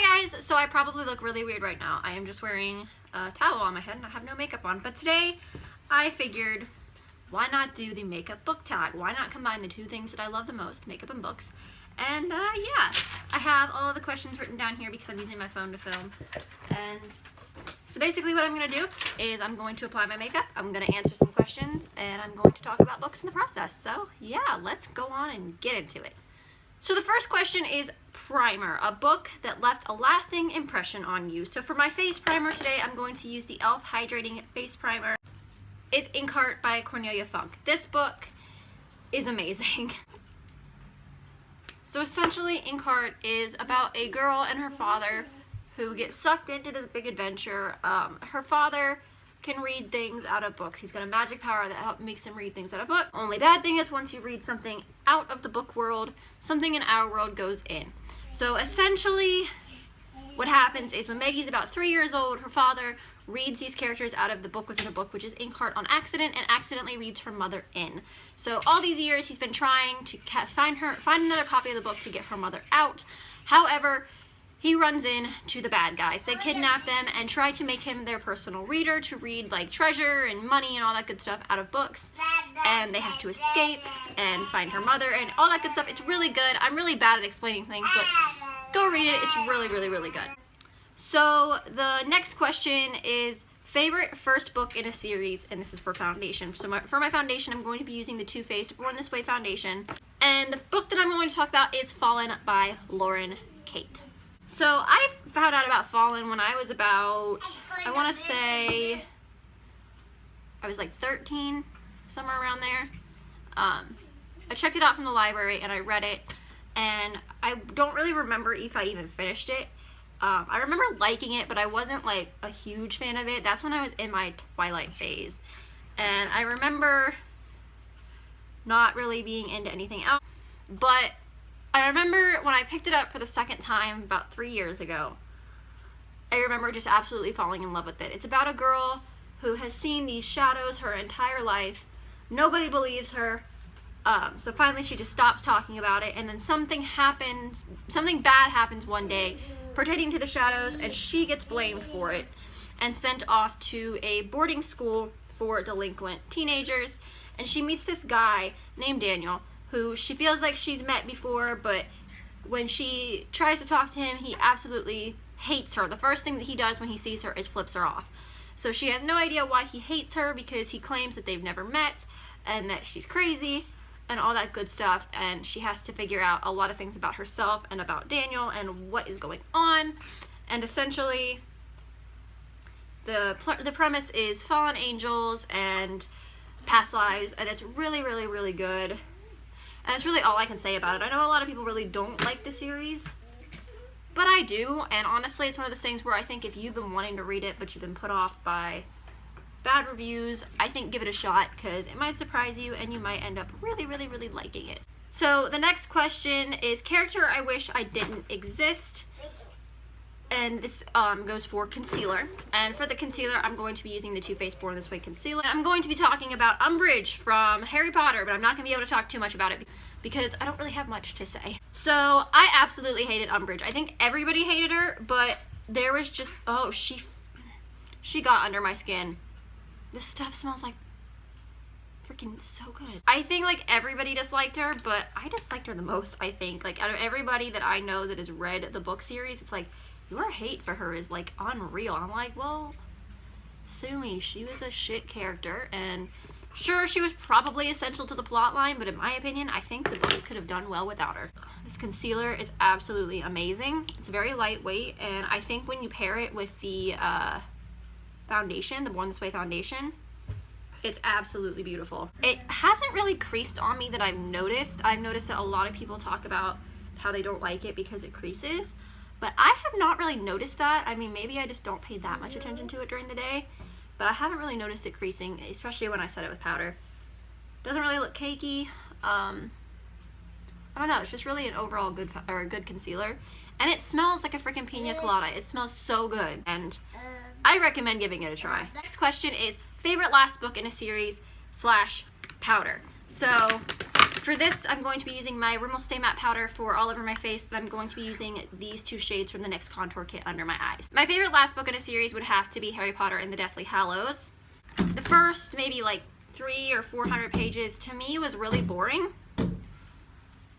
Hi guys! So I probably look really weird right now. I am just wearing a towel on my head and I have no makeup on. But today I figured, why not do the makeup book tag? Why not combine the two things that I love the most, makeup and books? And yeah, I have all of the questions written down here because I'm using my phone to film. And so basically what I'm going to do is I'm going to apply my makeup, I'm going to answer some questions, and I'm going to talk about books in the process. So yeah, let's go on and get into it. So the first question is primer, a book that left a lasting impression on you. So for my face primer today, I'm going to use the e.l.f. Hydrating Face Primer. It's Inkheart by Cornelia Funk. This book is amazing. So essentially, Inkheart is about a girl and her father who get sucked into this big adventure. Her father can read things out of books. He's got a magic power that makes him read things out of books. Only bad thing is once you read something out of the book world, something in our world goes in. So essentially, what happens is when Maggie's about 3 years old, her father reads these characters out of the book within a book, which is Inkheart, on accident, and accidentally reads her mother in. So all these years he's been trying to find another copy of the book to get her mother out. However, he runs into the bad guys. They kidnap them and try to make him their personal reader to read like treasure and money and all that good stuff out of books. And they have to escape and find her mother and all that good stuff. It's really good. I'm really bad at explaining things, but go read it. It's really, really, really good. So the next question is favorite first book in a series, and this is for foundation. So for my foundation, I'm going to be using the Too Faced Born This Way foundation. And the book that I'm going to talk about is Fallen by Lauren Kate. So I found out about Fallen when I was about, I want to say, I was like 13, somewhere around there. I checked it out from the library and I read it, and I don't really remember if I even finished it. I remember liking it, but I wasn't like a huge fan of it. That's when I was in my Twilight phase. And I remember not really being into anything else. But I remember when I picked it up for the second time about 3 years ago, I remember just absolutely falling in love with it. It's about a girl who has seen these shadows her entire life. Nobody believes her. So finally she just stops talking about it, and then something bad happens one day pertaining to the shadows, and she gets blamed for it and sent off to a boarding school for delinquent teenagers. And she meets this guy named Daniel, who she feels like she's met before, but when she tries to talk to him, he absolutely hates her. The first thing that he does when he sees her is flips her off. So she has no idea why he hates her, because he claims that they've never met and that she's crazy and all that good stuff, and she has to figure out a lot of things about herself and about Daniel and what is going on. And essentially the premise is fallen angels and past lives, and it's really, really, really good. And it's really all I can say about it. I know a lot of people really don't like the series, but I do, and honestly it's one of those things where I think if you've been wanting to read it but you've been put off by bad reviews, I think give it a shot, because it might surprise you and you might end up really, really, really liking it. So the next question is character I wish I didn't exist, and this goes for concealer. And for the concealer, I'm going to be using the Too Faced Born This Way concealer. I'm going to be talking about Umbridge from Harry Potter, but I'm not going to be able to talk too much about it because I don't really have much to say. So I absolutely hated Umbridge. I think everybody hated her, but there was just, oh, she got under my skin. This stuff smells like freaking so good. I think like everybody disliked her, but I disliked her the most, I think. Like out of everybody that I know that has read the book series, it's like your hate for her is like unreal. I'm like, well, sue me. She was a shit character, and sure, she was probably essential to the plot line, but in my opinion, I think the books could have done well without her. This concealer is absolutely amazing. It's very lightweight, and I think when you pair it with the foundation, the Born This Way foundation, it's absolutely beautiful. It hasn't really creased on me that I've noticed. I've noticed that a lot of people talk about how they don't like it because it creases, but I have not really noticed that. I mean, maybe I just don't pay that much attention to it during the day, but I haven't really noticed it creasing, especially when I set it with powder. Doesn't really look cakey. I don't know, it's just really an overall good concealer, and it smells like a freaking pina colada. It smells so good, and I recommend giving it a try. Next question is favorite last book in a series / powder. So For this, I'm going to be using my Rimmel Stay Matte Powder for all over my face, but I'm going to be using these two shades from the NYX Contour Kit under my eyes. My favorite last book in a series would have to be Harry Potter and the Deathly Hallows. The first maybe like 300 or 400 pages to me was really boring.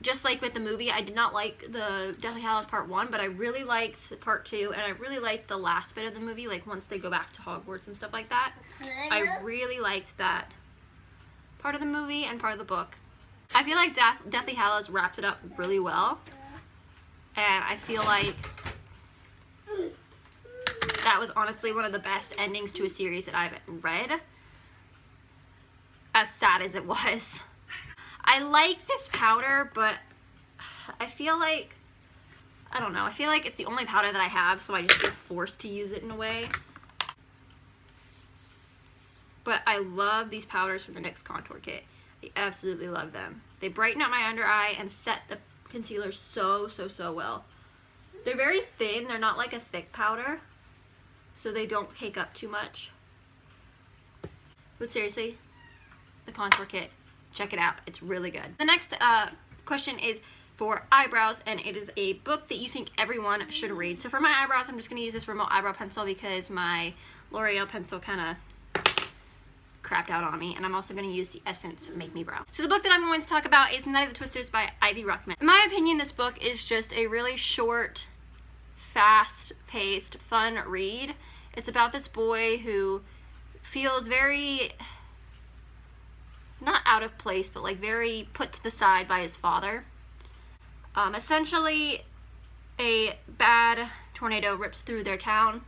Just like with the movie, I did not like the Deathly Hallows Part 1, but I really liked Part 2, and I really liked the last bit of the movie, like once they go back to Hogwarts and stuff like that. I really liked that part of the movie and part of the book. I feel like Deathly Hallows wrapped it up really well, and I feel like that was honestly one of the best endings to a series that I've read, as sad as it was. I like this powder, but I feel like, I don't know, I feel like it's the only powder that I have, so I just get forced to use it in a way. But I love these powders from the NYX Contour Kit. I absolutely love them. They brighten up my under eye and set the concealer so well. They're very thin, they're not like a thick powder, so they don't cake up too much. But seriously, the Contour Kit, check it out, it's really good. The next question is for eyebrows, and it is a book that you think everyone should read. So for my eyebrows, I'm just going to use this Rimmel eyebrow pencil because my L'Oreal pencil kind of crapped out on me, and I'm also going to use the Essence Make Me Brow. So the book that I'm going to talk about is Night of the Twisters by Ivy Ruckman. In my opinion, this book is just a really short, fast-paced, fun read. It's about this boy who feels very, not out of place, but like very put to the side by his father. Essentially, a bad tornado rips through their town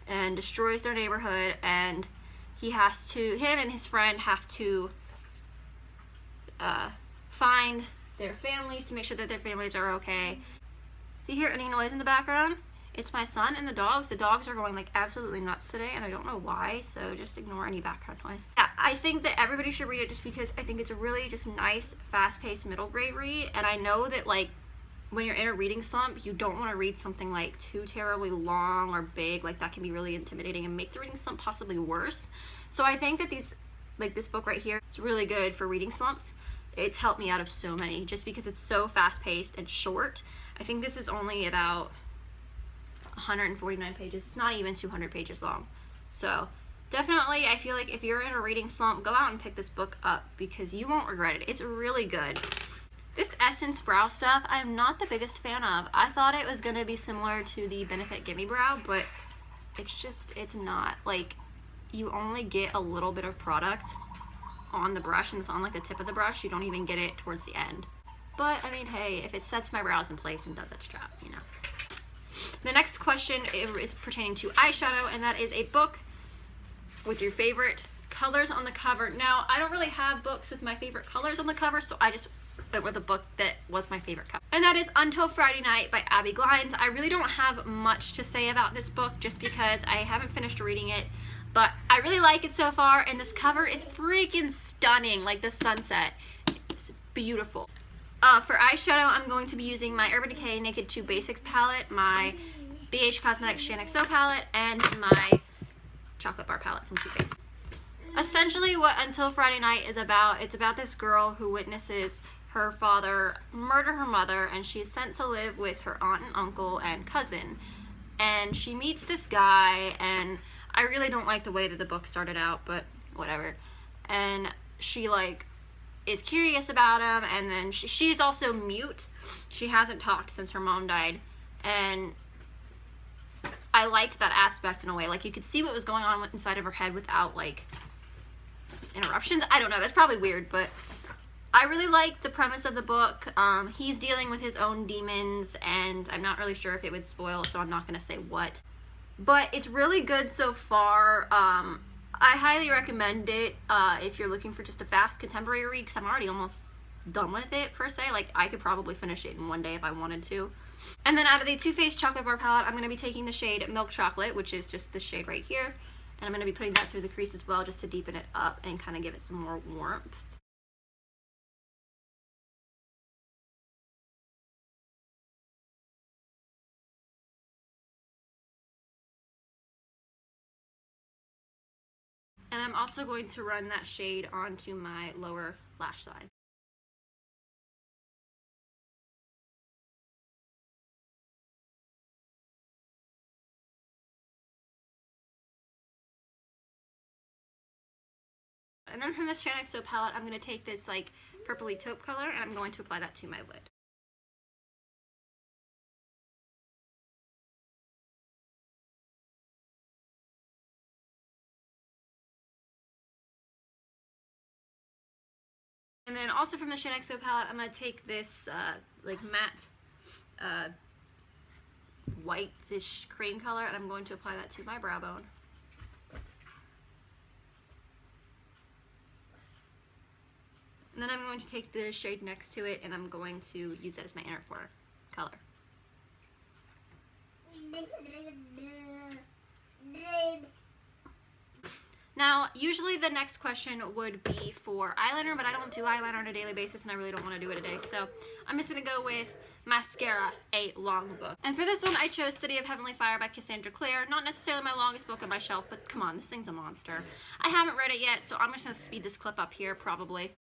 and destroys their neighborhood, and him and his friend have to find their families to make sure that their families are okay. If you hear any noise in the background, it's my son and the dogs. The dogs are going like absolutely nuts today, and I don't know why, so just ignore any background noise. Yeah, I think that everybody should read it just because I think it's a really just nice, fast-paced middle grade read, and I know that like when you're in a reading slump, you don't want to read something like too terribly long or big, like that can be really intimidating and make the reading slump possibly worse. So I think that this book right here is really good for reading slumps. It's helped me out of so many just because it's so fast-paced and short. I think this is only about 149 pages. It's not even 200 pages long. So definitely, I feel like if you're in a reading slump, go out and pick this book up because you won't regret it. It's really good. This Essence brow stuff, I'm not the biggest fan of. I thought it was going to be similar to the Benefit Gimme Brow, but it's not. Like, you only get a little bit of product on the brush, and it's on like the tip of the brush. You don't even get it towards the end. But, I mean, hey, if it sets my brows in place and does its job, you know. The next question is pertaining to eyeshadow, and that is a book with your favorite colors on the cover. Now, I don't really have books with my favorite colors on the cover, so I just went with a book that was my favorite cover. And that is Until Friday Night by Abby Glines. I really don't have much to say about this book just because I haven't finished reading it, but I really like it so far, and this cover is freaking stunning, like the sunset. It's beautiful. For eyeshadow, I'm going to be using my Urban Decay Naked 2 Basics palette, my BH Cosmetics Shade XO palette, and my Chocolate Bar palette from Too Faced. Essentially, what Until Friday Night is about, it's about this girl who witnesses her father murder her mother, and she's sent to live with her aunt and uncle and cousin. And she meets this guy, and I really don't like the way that the book started out, but whatever. And she like is curious about him, and then she's also mute. She hasn't talked since her mom died, and I liked that aspect in a way. Like, you could see what was going on inside of her head without like interruptions. I don't know, that's probably weird, but I really like the premise of the book. He's dealing with his own demons, and I'm not really sure if it would spoil, so I'm not gonna say what, but it's really good so far. I highly recommend it if you're looking for just a fast contemporary read, because I'm already almost done with it, per se. Like, I could probably finish it in one day if I wanted to. And then out of the Too Faced Chocolate Bar palette, I'm going to be taking the shade Milk Chocolate, which is just this shade right here. And I'm going to be putting that through the crease as well, just to deepen it up and kind of give it some more warmth. And I'm also going to run that shade onto my lower lash line. And then from the Shine XO palette, I'm going to take this like purpley taupe color and I'm going to apply that to my lid. And then also from the Shine XO palette, I'm going to take this like matte whitish cream color and I'm going to apply that to my brow bone. And then I'm going to take the shade next to it and I'm going to use that as my inner corner color. Now, usually the next question would be for eyeliner, but I don't do eyeliner on a daily basis and I really don't want to do it today. So I'm just going to go with mascara, a long book. And for this one, I chose City of Heavenly Fire by Cassandra Clare. Not necessarily my longest book on my shelf, but come on, this thing's a monster. I haven't read it yet, so I'm just going to speed this clip up here, probably.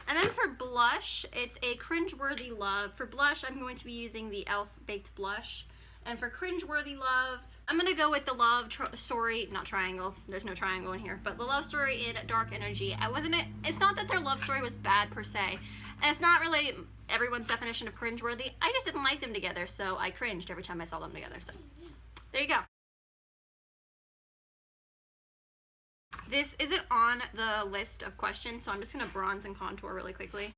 And then for blush, it's a Cringeworthy Love. For blush, I'm going to be using the e.l.f. Baked Blush. And for Cringeworthy Love, I'm going to go with the love story, not triangle, there's no triangle in here, but the love story in Dark Energy. It's not that their love story was bad per se, and it's not really everyone's definition of cringeworthy. I just didn't like them together, so I cringed every time I saw them together, so there you go. This isn't on the list of questions, so I'm just going to bronze and contour really quickly.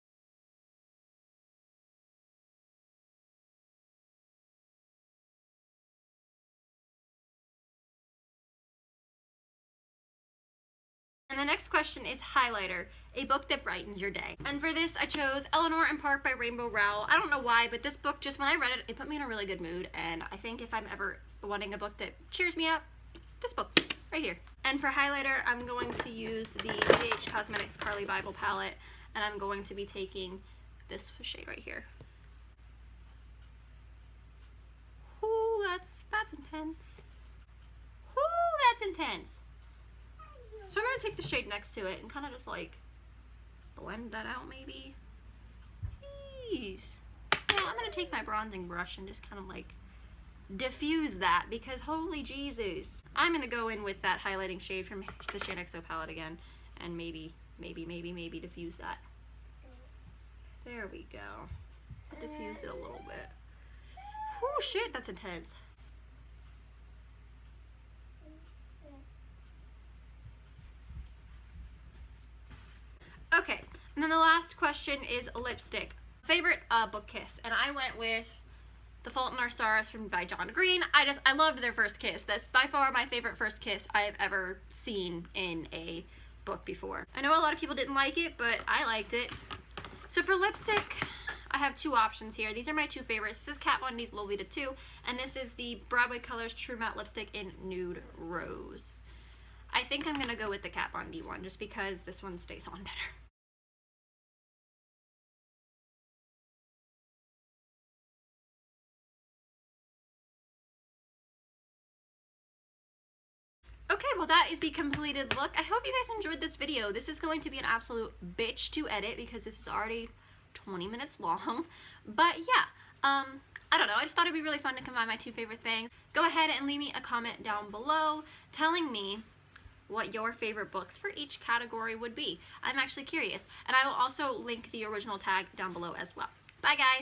And the next question is highlighter, a book that brightens your day. And for this, I chose Eleanor and Park by Rainbow Rowell. I don't know why, but this book, just when I read it, it put me in a really good mood. And I think if I'm ever wanting a book that cheers me up, this book right here. And for highlighter, I'm going to use the BH Cosmetics Carly Bible palette, and I'm going to be taking this shade right here. Ooh, that's intense. Ooh, that's intense. So I'm going to take the shade next to it and kind of just like blend that out maybe. Jeez. Yeah, I'm going to take my bronzing brush and just kind of like diffuse that because holy Jesus. I'm going to go in with that highlighting shade from the Shine XO palette again and maybe diffuse that. There we go. Diffuse it a little bit. Oh shit, that's intense. Okay, and then the last question is lipstick. Favorite book kiss, and I went with The Fault in Our Stars by John Green. I loved their first kiss. That's by far my favorite first kiss I've ever seen in a book before. I know a lot of people didn't like it, but I liked it. So for lipstick, I have two options here. These are my two favorites. This is Kat Von D's Lolita 2, and this is the Broadway Colors True Matte Lipstick in Nude Rose. I think I'm going to go with the Kat Von D one, just because this one stays on better. Okay, well that is the completed look. I hope you guys enjoyed this video. This is going to be an absolute bitch to edit because this is already 20 minutes long. But yeah, I don't know. I just thought it'd be really fun to combine my two favorite things. Go ahead and leave me a comment down below telling me what your favorite books for each category would be. I'm actually curious. And I will also link the original tag down below as well. Bye guys!